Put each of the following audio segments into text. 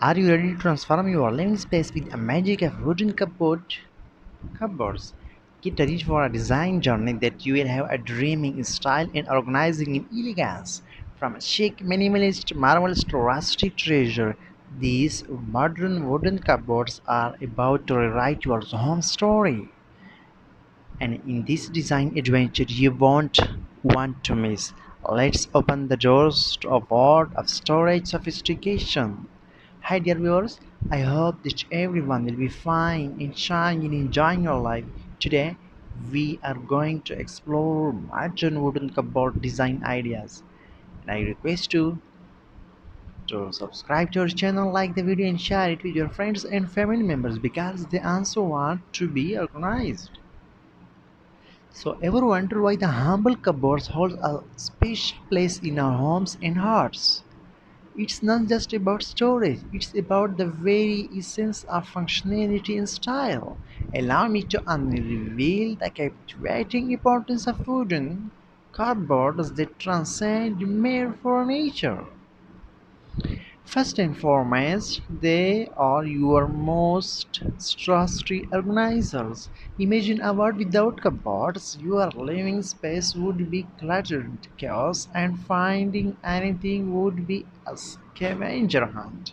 Are you ready to transform your living space with a magic of wooden cupboards? Get ready for a design journey that you will have a dreaming in style and organizing in elegance. From a chic minimalist marvels to rustic treasure, these modern wooden cupboards are about to rewrite your home story. And in this design adventure you won't want to miss. Let's open the doors to a world of storage sophistication. Hi dear viewers, I hope that everyone will be fine and shining and enjoying your life. Today we are going to explore modern wooden cupboard design ideas. And I request you to subscribe to our channel, like the video and share it with your friends and family members because they also want to be organized. So, ever wonder why the humble cupboards hold a special place in our homes and hearts? It's not just about storage, it's about the very essence of functionality and style. Allow me to unveil the captivating importance of wooden cupboards that transcend mere furniture. First and foremost, they are your most trusty organizers. Imagine a world without cupboards. Your living space would be cluttered, chaos, and finding anything would be a scavenger hunt.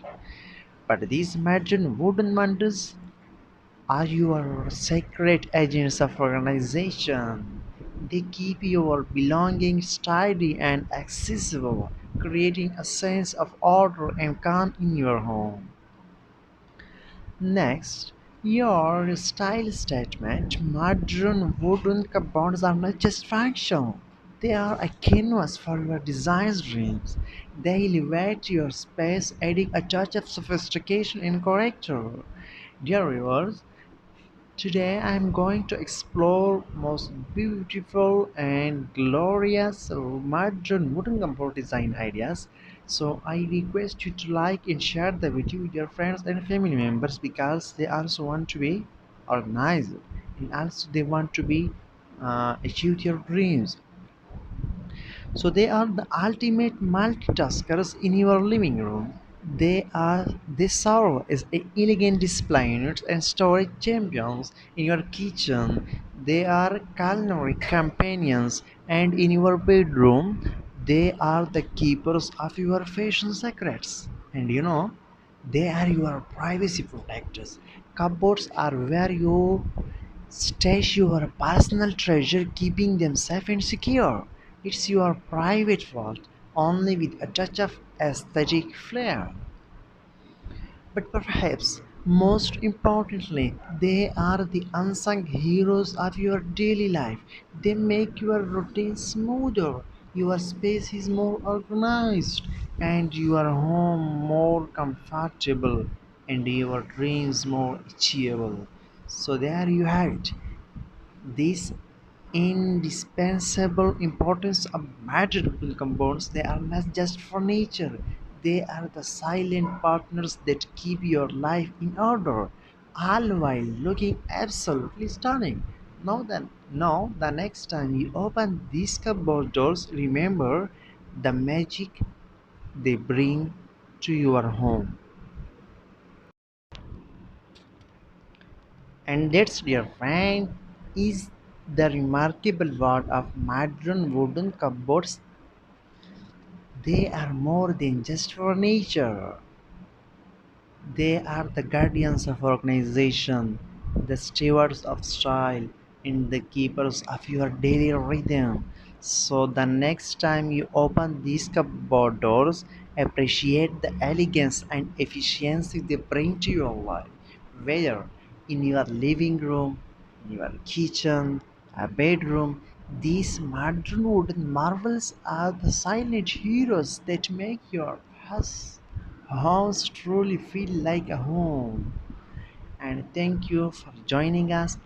But these modern wooden wonders are your sacred agents of organization. They keep your belongings tidy and accessible, creating a sense of order and calm in your home. Next, your style statement. Modern wooden cupboards are not just functional, they are a canvas for your design dreams. They elevate your space, adding a touch of sophistication and character. Dear viewers, today I am going to explore most beautiful and glorious modern wooden comfort design ideas. So I request you to like and share the video with your friends and family members because they also want to be organized and also they want to be achieve their dreams. So they are the ultimate multitaskers in your living room. They serve as elegant display units and storage champions in your kitchen. They are culinary companions, and in your bedroom, they are the keepers of your fashion secrets. And they are your privacy protectors. Cupboards are where you stash your personal treasure, keeping them safe and secure. It's your private vault, only with a touch of aesthetic flair. But perhaps most importantly, they are the unsung heroes of your daily life. They make your routine smoother, your space is more organized, and your home more comfortable, and your dreams more achievable. So, there you have it. This indispensable importance of material compounds, they are not just furniture, they are the silent partners that keep your life in order, all while looking absolutely stunning. Now the next time you open these cupboard doors, remember the magic they bring to your home. And that's, dear friend, is the remarkable world of modern wooden cupboards. They are more than just furniture. They are the guardians of organization, the stewards of style, and the keepers of your daily rhythm. So the next time you open these cupboard doors, appreciate the elegance and efficiency they bring to your life. Whether in your living room, in your kitchen, a bedroom, these modern wooden marvels are the silent heroes that make your house house truly feel like a home. And thank you for joining us.